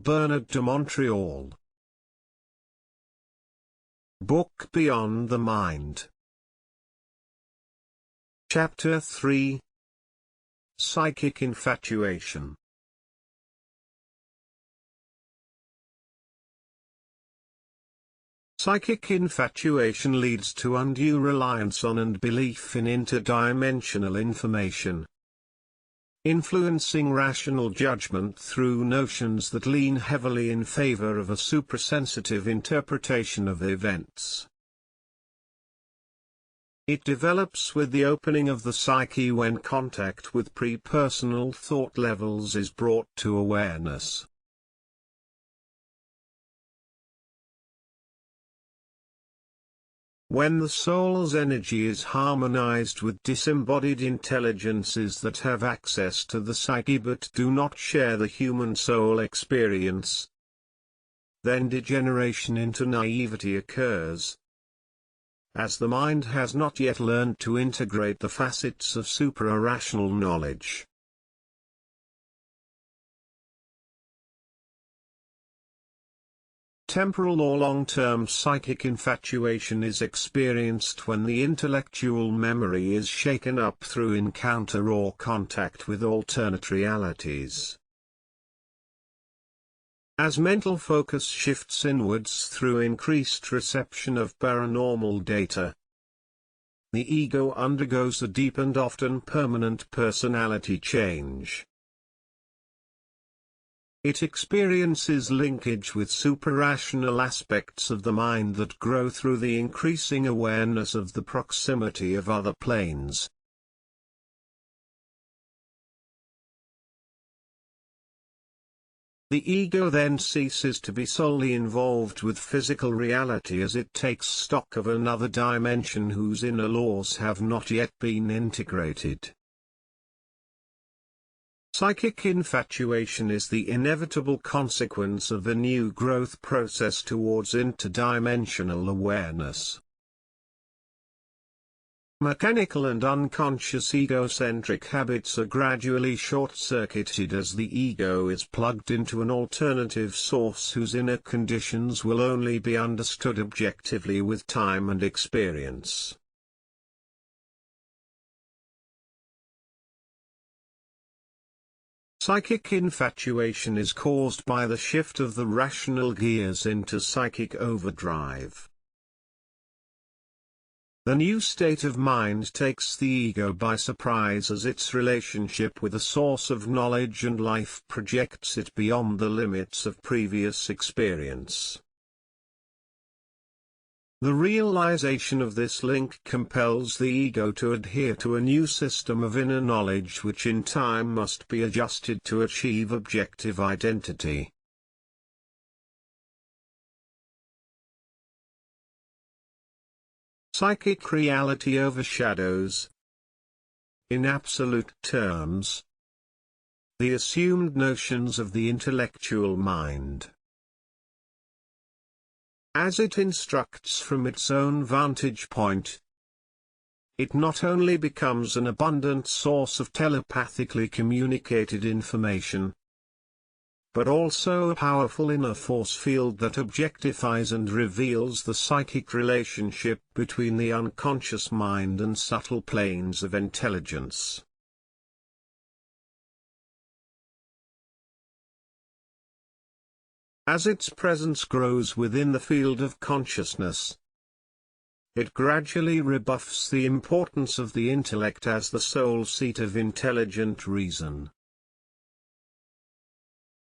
Bernard de Montreal. Book Beyond the Mind. Chapter 3. Psychic Infatuation. Psychic infatuation leads to undue reliance on and belief in interdimensional information, influencing rational judgment through notions that lean heavily in favor of a suprasensitive interpretation of events. It develops with the opening of the psyche when contact with pre-personal thought levels is brought to awareness. When the soul's energy is harmonized with disembodied intelligences that have access to the psyche but do not share the human soul experience, then degeneration into naivety occurs, as the mind has not yet learned to integrate the facets of supra-rational knowledge. Temporal or long-term psychic infatuation is experienced when the intellectual memory is shaken up through encounter or contact with alternate realities. As mental focus shifts inwards through increased reception of paranormal data, the ego undergoes a deep and often permanent personality change. It experiences linkage with supra-rational aspects of the mind that grow through the increasing awareness of the proximity of other planes. The ego then ceases to be solely involved with physical reality as it takes stock of another dimension whose inner laws have not yet been integrated. Psychic infatuation is the inevitable consequence of a new growth process towards interdimensional awareness. Mechanical and unconscious egocentric habits are gradually short-circuited as the ego is plugged into an alternative source whose inner conditions will only be understood objectively with time and experience. Psychic infatuation is caused by the shift of the rational gears into psychic overdrive. The new state of mind takes the ego by surprise as its relationship with a source of knowledge and life projects it beyond the limits of previous experience. The realization of this link compels the ego to adhere to a new system of inner knowledge which in time must be adjusted to achieve objective identity. Psychic reality overshadows, in absolute terms, the assumed notions of the intellectual mind. As it instructs from its own vantage point, it not only becomes an abundant source of telepathically communicated information, but also a powerful inner force field that objectifies and reveals the psychic relationship between the unconscious mind and subtle planes of intelligence. As its presence grows within the field of consciousness, it gradually rebuffs the importance of the intellect as the sole seat of intelligent reason.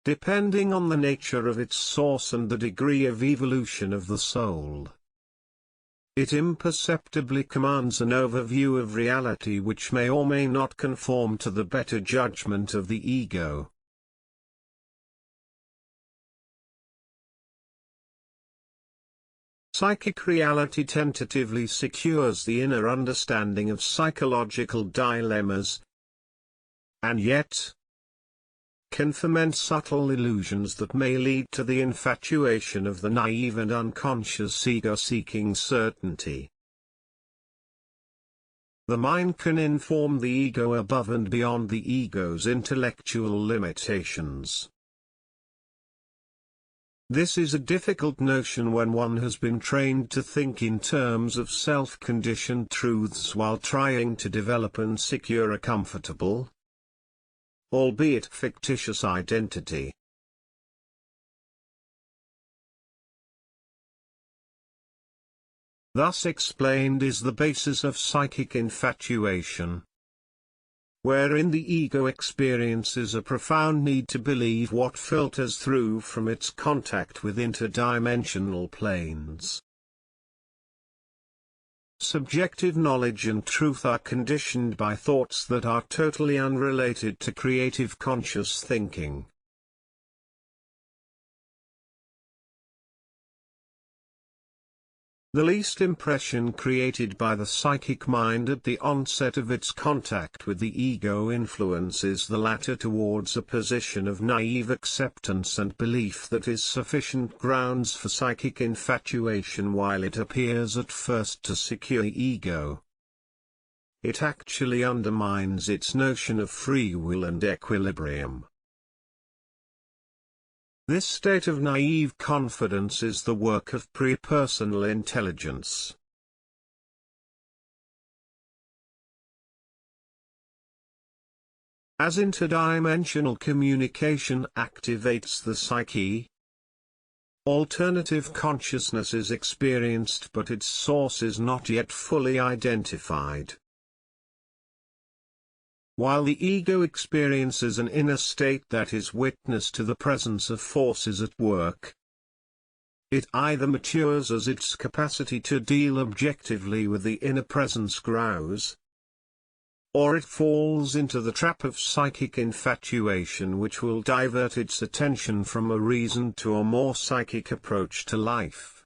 Depending on the nature of its source and the degree of evolution of the soul, it imperceptibly commands an overview of reality which may or may not conform to the better judgment of the ego. Psychic reality tentatively secures the inner understanding of psychological dilemmas, and yet can foment subtle illusions that may lead to the infatuation of the naive and unconscious ego seeking certainty. The mind can inform the ego above and beyond the ego's intellectual limitations. This is a difficult notion when one has been trained to think in terms of self-conditioned truths while trying to develop and secure a comfortable, albeit fictitious identity. Thus explained is the basis of psychic infatuation, wherein the ego experiences a profound need to believe what filters through from its contact with interdimensional planes. Subjective knowledge and truth are conditioned by thoughts that are totally unrelated to creative conscious thinking. The least impression created by the psychic mind at the onset of its contact with the ego influences the latter towards a position of naive acceptance and belief that is sufficient grounds for psychic infatuation. While it appears at first to secure the ego, it actually undermines its notion of free will and equilibrium. This state of naive confidence is the work of pre-personal intelligence. As interdimensional communication activates the psyche, alternative consciousness is experienced, but its source is not yet fully identified. While the ego experiences an inner state that is witness to the presence of forces at work, it either matures as its capacity to deal objectively with the inner presence grows, or it falls into the trap of psychic infatuation, which will divert its attention from a reasoned to a more psychic approach to life.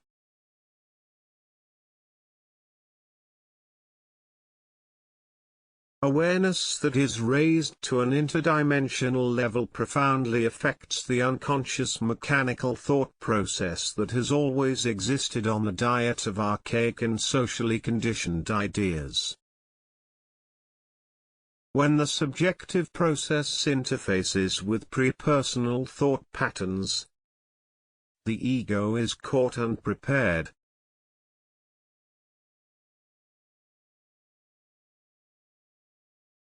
Awareness that is raised to an interdimensional level profoundly affects the unconscious mechanical thought process that has always existed on the diet of archaic and socially conditioned ideas. When the subjective process interfaces with pre-personal thought patterns, the ego is caught unprepared.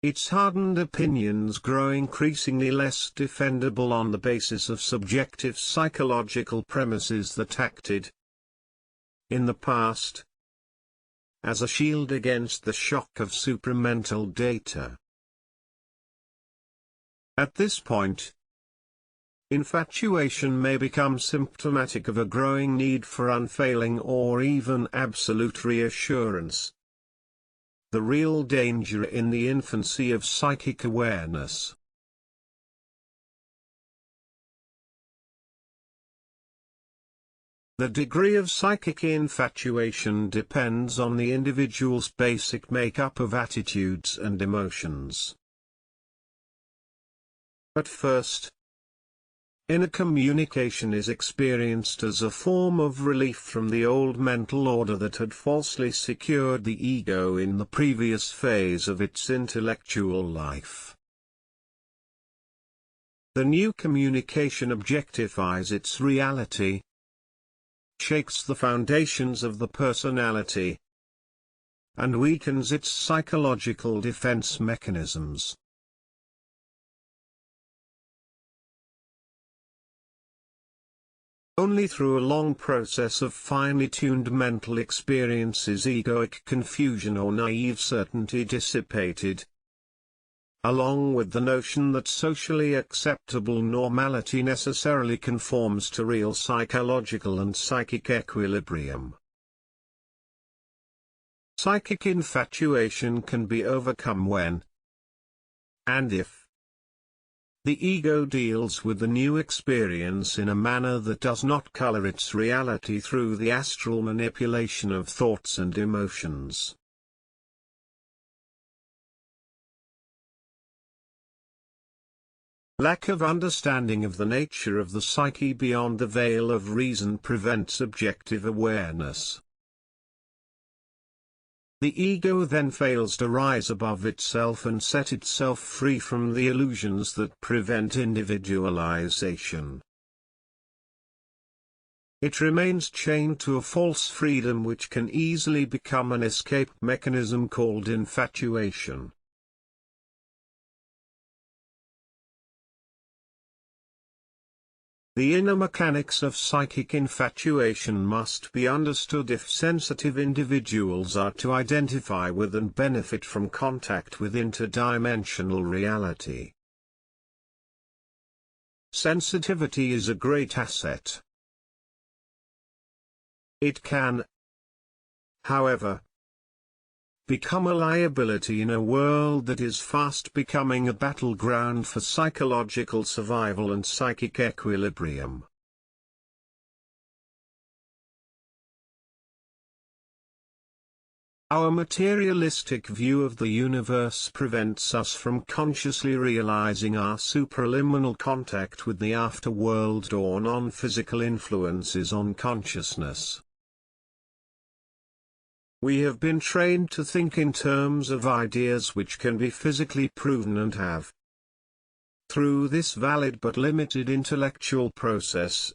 Its hardened opinions grow increasingly less defendable on the basis of subjective psychological premises that acted, in the past, as a shield against the shock of supramental data. At this point, infatuation may become symptomatic of a growing need for unfailing or even absolute reassurance. The real danger in the infancy of psychic awareness. The degree of psychic infatuation depends on the individual's basic makeup of attitudes and emotions. At first, inner communication is experienced as a form of relief from the old mental order that had falsely secured the ego in the previous phase of its intellectual life. The new communication objectifies its reality, shakes the foundations of the personality, and weakens its psychological defense mechanisms. Only through a long process of finely tuned mental experience is egoic confusion or naive certainty dissipated, along with the notion that socially acceptable normality necessarily conforms to real psychological and psychic equilibrium. Psychic infatuation can be overcome when, and if, the ego deals with the new experience in a manner that does not color its reality through the astral manipulation of thoughts and emotions. Lack of understanding of the nature of the psyche beyond the veil of reason prevents objective awareness. The ego then fails to rise above itself and set itself free from the illusions that prevent individualization. It remains chained to a false freedom which can easily become an escape mechanism called infatuation. The inner mechanics of psychic infatuation must be understood if sensitive individuals are to identify with and benefit from contact with interdimensional reality. Sensitivity is a great asset. It can, however, become a liability in a world that is fast becoming a battleground for psychological survival and psychic equilibrium. Our materialistic view of the universe prevents us from consciously realizing our supraliminal contact with the afterworld or non-physical influences on consciousness. We have been trained to think in terms of ideas which can be physically proven and have, through this valid but limited intellectual process,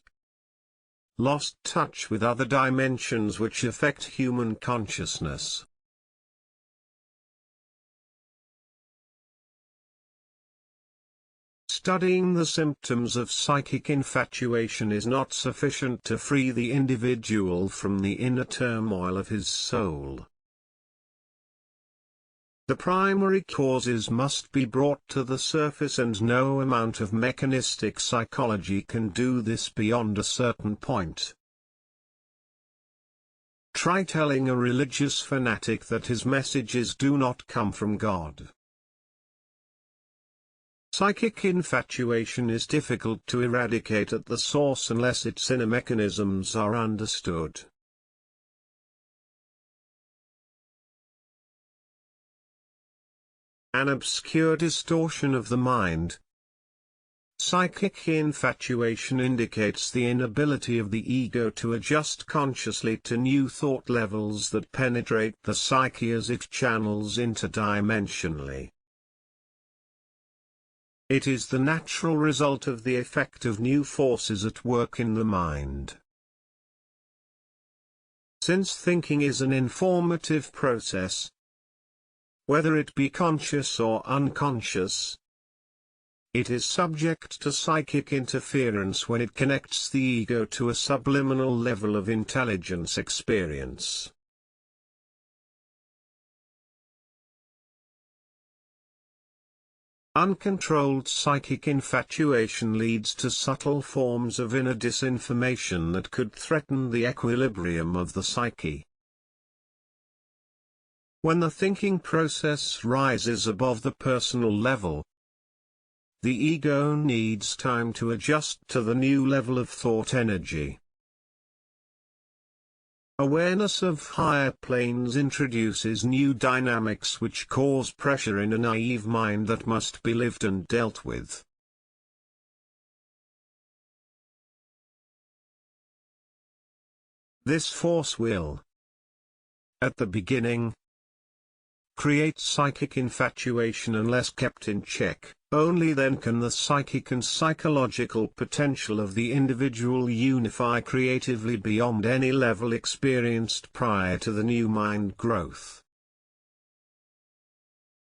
lost touch with other dimensions which affect human consciousness. Studying the symptoms of psychic infatuation is not sufficient to free the individual from the inner turmoil of his soul. The primary causes must be brought to the surface, and no amount of mechanistic psychology can do this beyond a certain point. Try telling a religious fanatic that his messages do not come from God. Psychic infatuation is difficult to eradicate at the source unless its inner mechanisms are understood. An obscure distortion of the mind. Psychic infatuation indicates the inability of the ego to adjust consciously to new thought levels that penetrate the psyche as it channels interdimensionally. It is the natural result of the effect of new forces at work in the mind. Since thinking is an informative process, whether it be conscious or unconscious, it is subject to psychic interference when it connects the ego to a subliminal level of intelligence experience. Uncontrolled psychic infatuation leads to subtle forms of inner disinformation that could threaten the equilibrium of the psyche. When the thinking process rises above the personal level, the ego needs time to adjust to the new level of thought energy. Awareness of higher planes introduces new dynamics which cause pressure in a naive mind that must be lived and dealt with. This force will, at the beginning, create psychic infatuation unless kept in check. Only then can the psychic and psychological potential of the individual unify creatively beyond any level experienced prior to the new mind growth.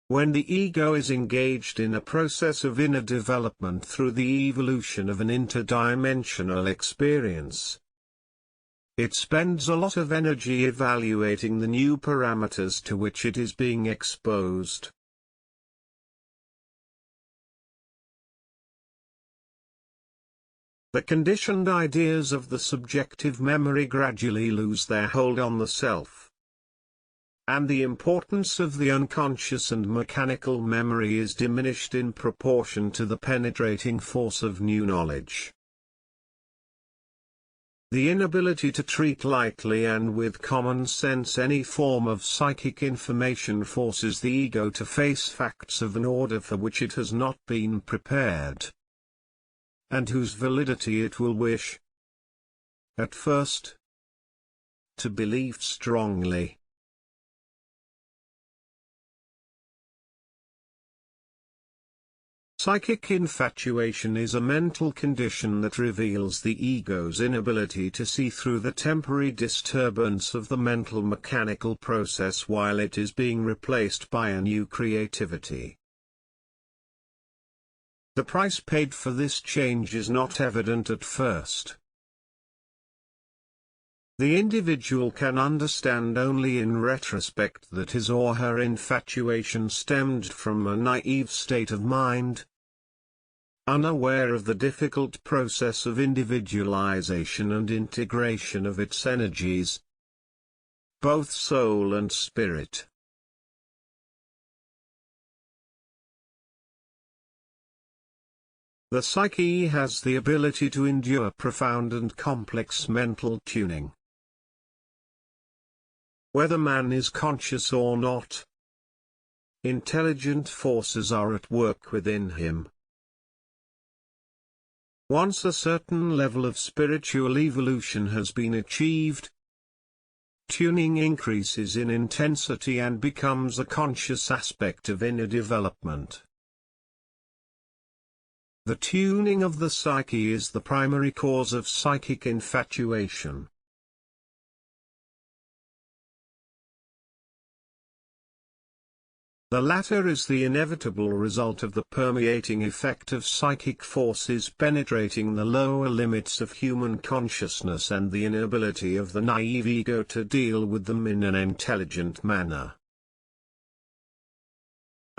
When the ego is engaged in a process of inner development through the evolution of an interdimensional experience, it spends a lot of energy evaluating the new parameters to which it is being exposed. The conditioned ideas of the subjective memory gradually lose their hold on the self. And the importance of the unconscious and mechanical memory is diminished in proportion to the penetrating force of new knowledge. The inability to treat lightly and with common sense any form of psychic information forces the ego to face facts of an order for which it has not been prepared, and whose validity it will wish, at first, to believe strongly. Psychic infatuation is a mental condition that reveals the ego's inability to see through the temporary disturbance of the mental mechanical process while it is being replaced by a new creativity. The price paid for this change is not evident at first. The individual can understand only in retrospect that his or her infatuation stemmed from a naive state of mind, unaware of the difficult process of individualization and integration of its energies, both soul and spirit. The psyche has the ability to endure profound and complex mental tuning. Whether man is conscious or not, intelligent forces are at work within him. Once a certain level of spiritual evolution has been achieved, tuning increases in intensity and becomes a conscious aspect of inner development. The tuning of the psyche is the primary cause of psychic infatuation. The latter is the inevitable result of the permeating effect of psychic forces penetrating the lower limits of human consciousness and the inability of the naive ego to deal with them in an intelligent manner.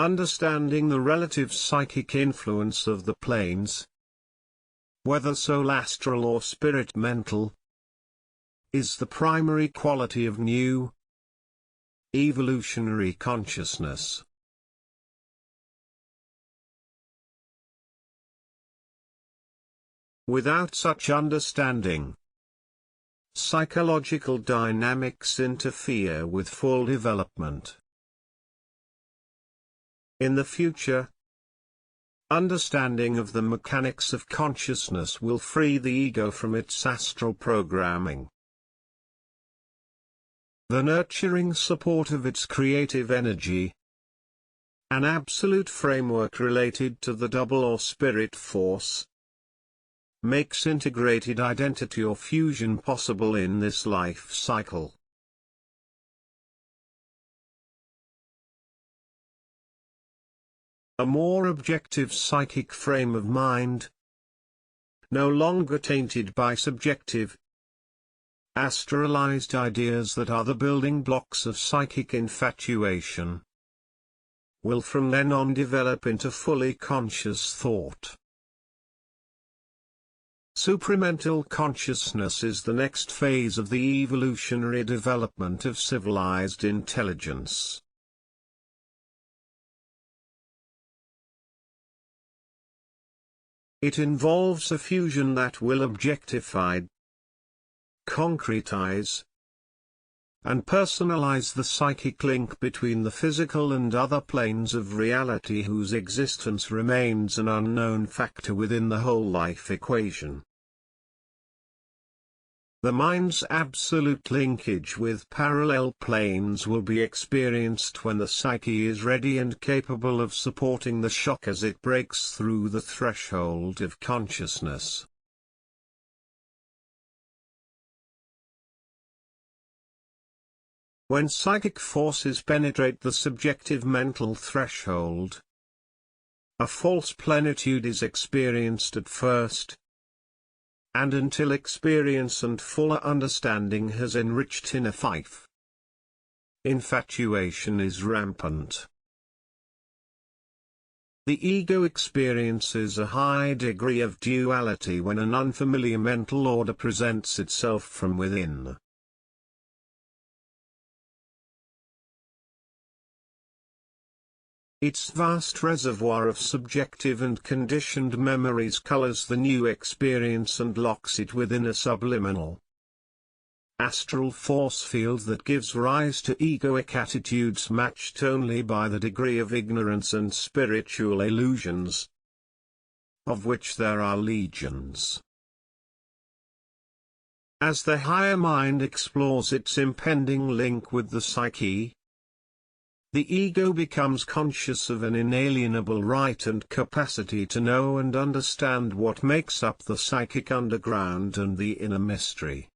Understanding the relative psychic influence of the planes, whether soul astral or spirit mental, is the primary quality of new, evolutionary consciousness. Without such understanding, psychological dynamics interfere with full development. In the future, understanding of the mechanics of consciousness will free the ego from its astral programming. The nurturing support of its creative energy, an absolute framework related to the double or spirit force, makes integrated identity or fusion possible in this life cycle. A more objective psychic frame of mind, no longer tainted by subjective, astralized ideas that are the building blocks of psychic infatuation, will from then on develop into fully conscious thought. Supramental consciousness is the next phase of the evolutionary development of civilized intelligence. It involves a fusion that will objectify, concretize, and personalize the psychic link between the physical and other planes of reality whose existence remains an unknown factor within the whole life equation. The mind's absolute linkage with parallel planes will be experienced when the psyche is ready and capable of supporting the shock as it breaks through the threshold of consciousness. When psychic forces penetrate the subjective mental threshold, a false plenitude is experienced at first, and until experience and fuller understanding has enriched inner life, infatuation is rampant. The ego experiences a high degree of duality when an unfamiliar mental order presents itself from within. Its vast reservoir of subjective and conditioned memories colors the new experience and locks it within a subliminal astral force field that gives rise to egoic attitudes matched only by the degree of ignorance and spiritual illusions, of which there are legions. As the higher mind explores its impending link with the psyche, The ego becomes conscious of an inalienable right and capacity to know and understand what makes up the psychic underground and the inner mystery.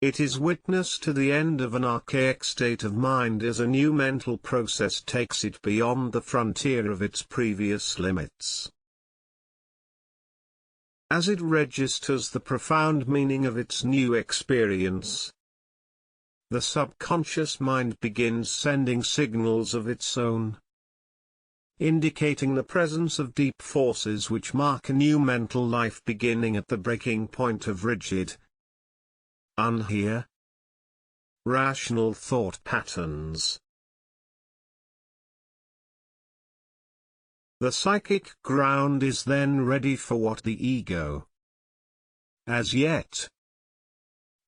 It is witness to the end of an archaic state of mind as a new mental process takes it beyond the frontier of its previous limits. As it registers the profound meaning of its new experience, the subconscious mind begins sending signals of its own, indicating the presence of deep forces which mark a new mental life beginning at the breaking point of rigid, unhere, rational thought patterns. The psychic ground is then ready for what the ego, as yet,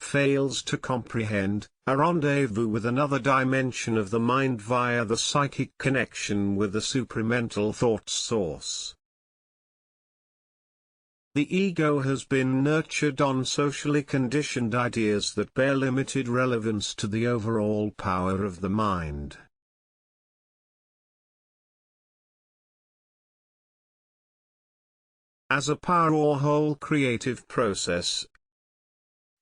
fails to comprehend, a rendezvous with another dimension of the mind via the psychic connection with the supramental thought source. The ego has been nurtured on socially conditioned ideas that bear limited relevance to the overall power of the mind. As a power or whole creative process,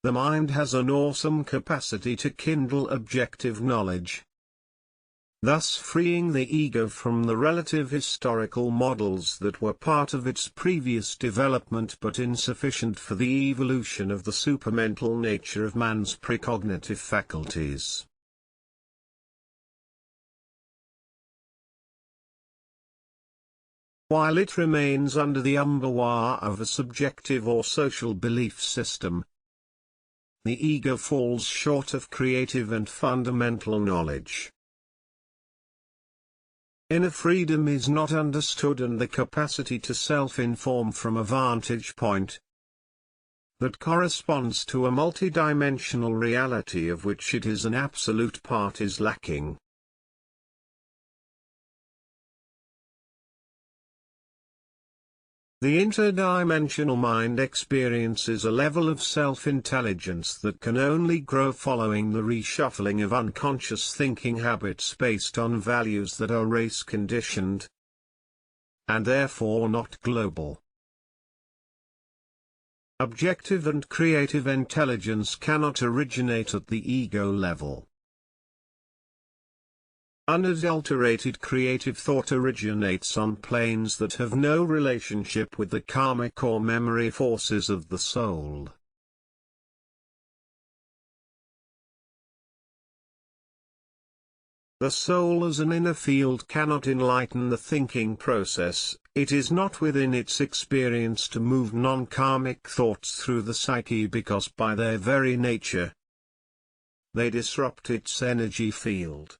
the mind has an awesome capacity to kindle objective knowledge, thus freeing the ego from the relative historical models that were part of its previous development but insufficient for the evolution of the supramental nature of man's precognitive faculties. While it remains under the umbrella of a subjective or social belief system, the ego falls short of creative and fundamental knowledge. Inner freedom is not understood, and the capacity to self-inform from a vantage point that corresponds to a multidimensional reality of which it is an absolute part is lacking. The interdimensional mind experiences a level of self-intelligence that can only grow following the reshuffling of unconscious thinking habits based on values that are race-conditioned, and therefore not global. Objective and creative intelligence cannot originate at the ego level. Unadulterated creative thought originates on planes that have no relationship with the karmic or memory forces of the soul. The soul as an inner field cannot enlighten the thinking process. It is not within its experience to move non-karmic thoughts through the psyche because by their very nature, they disrupt its energy field.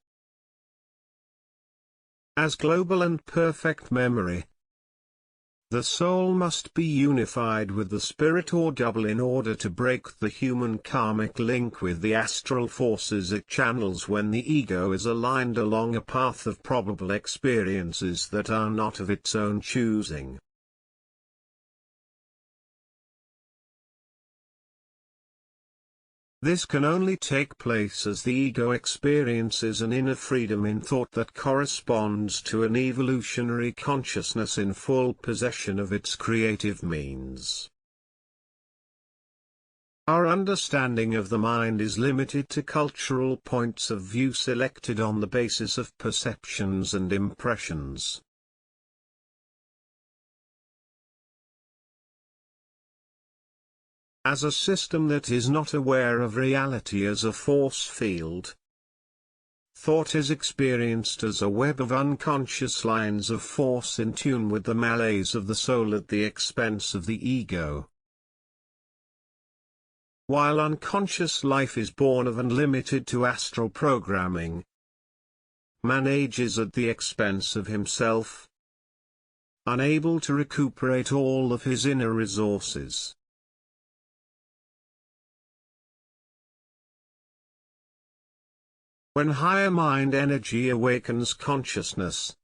As global and perfect memory, the soul must be unified with the spirit or double in order to break the human karmic link with the astral forces it channels when the ego is aligned along a path of probable experiences that are not of its own choosing. This can only take place as the ego experiences an inner freedom in thought that corresponds to an evolutionary consciousness in full possession of its creative means. Our understanding of the mind is limited to cultural points of view selected on the basis of perceptions and impressions. As a system that is not aware of reality as a force field, thought is experienced as a web of unconscious lines of force in tune with the malaise of the soul at the expense of the ego. While unconscious life is born of and limited to astral programming, man ages at the expense of himself, unable to recuperate all of his inner resources. When higher mind energy awakens consciousness,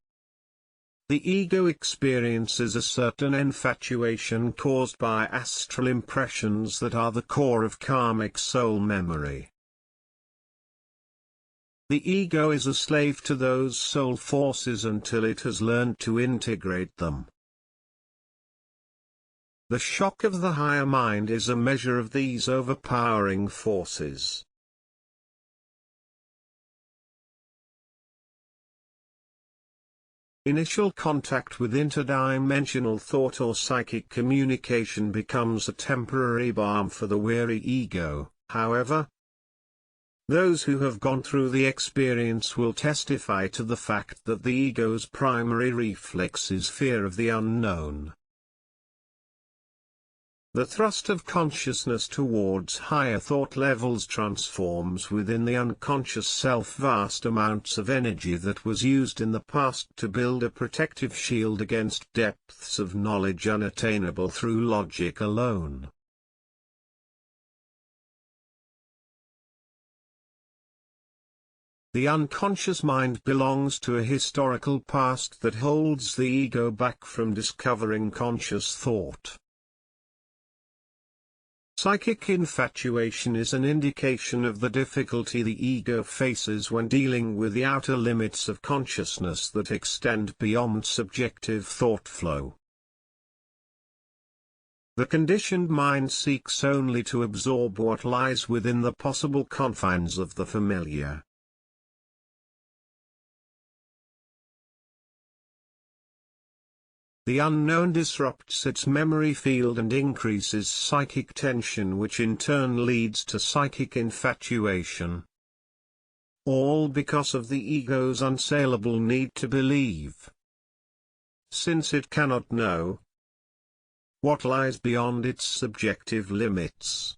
The ego experiences a certain infatuation caused by astral impressions that are the core of karmic soul memory. The ego is a slave to those soul forces until it has learned to integrate them. The shock of the higher mind is a measure of these overpowering forces. Initial contact with interdimensional thought or psychic communication becomes a temporary balm for the weary ego, however. Those who have gone through the experience will testify to the fact that the ego's primary reflex is fear of the unknown. The thrust of consciousness towards higher thought levels transforms within the unconscious self vast amounts of energy that was used in the past to build a protective shield against depths of knowledge unattainable through logic alone. The unconscious mind belongs to a historical past that holds the ego back from discovering conscious thought. Psychic infatuation is an indication of the difficulty the ego faces when dealing with the outer limits of consciousness that extend beyond subjective thought flow. The conditioned mind seeks only to absorb what lies within the possible confines of the familiar. The unknown disrupts its memory field and increases psychic tension, which in turn leads to psychic infatuation. All because of the ego's unsaleable need to believe. Since it cannot know what lies beyond its subjective limits.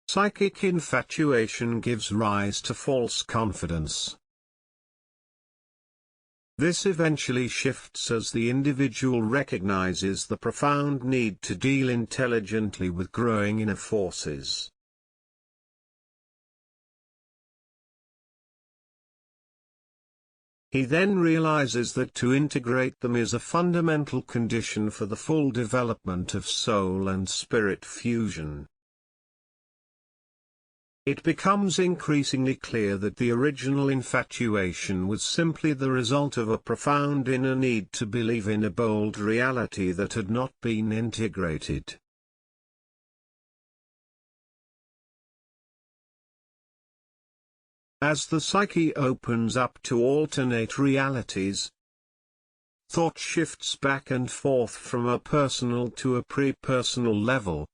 Psychic infatuation gives rise to false confidence. This eventually shifts as the individual recognizes the profound need to deal intelligently with growing inner forces. He then realizes that to integrate them is a fundamental condition for the full development of soul and spirit fusion. It becomes increasingly clear that the original infatuation was simply the result of a profound inner need to believe in a bold reality that had not been integrated. As the psyche opens up to alternate realities, thought shifts back and forth from a personal to a pre-personal level,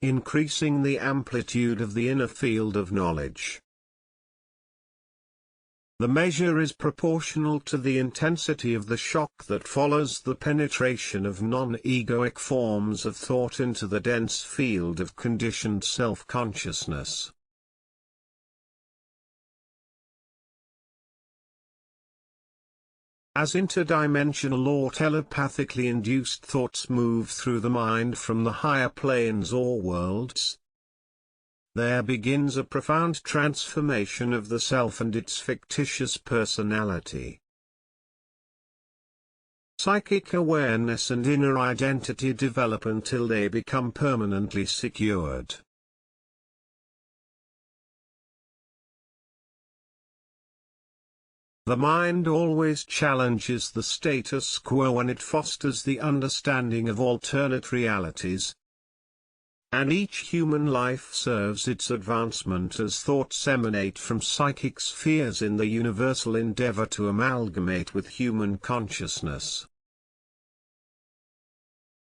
increasing the amplitude of the inner field of knowledge. The measure is proportional to the intensity of the shock that follows the penetration of non-egoic forms of thought into the dense field of conditioned self-consciousness. As interdimensional or telepathically induced thoughts move through the mind from the higher planes or worlds, there begins a profound transformation of the self and its fictitious personality. Psychic awareness and inner identity develop until they become permanently secured. The mind always challenges the status quo when it fosters the understanding of alternate realities, and each human life serves its advancement as thoughts emanate from psychic spheres in the universal endeavor to amalgamate with human consciousness.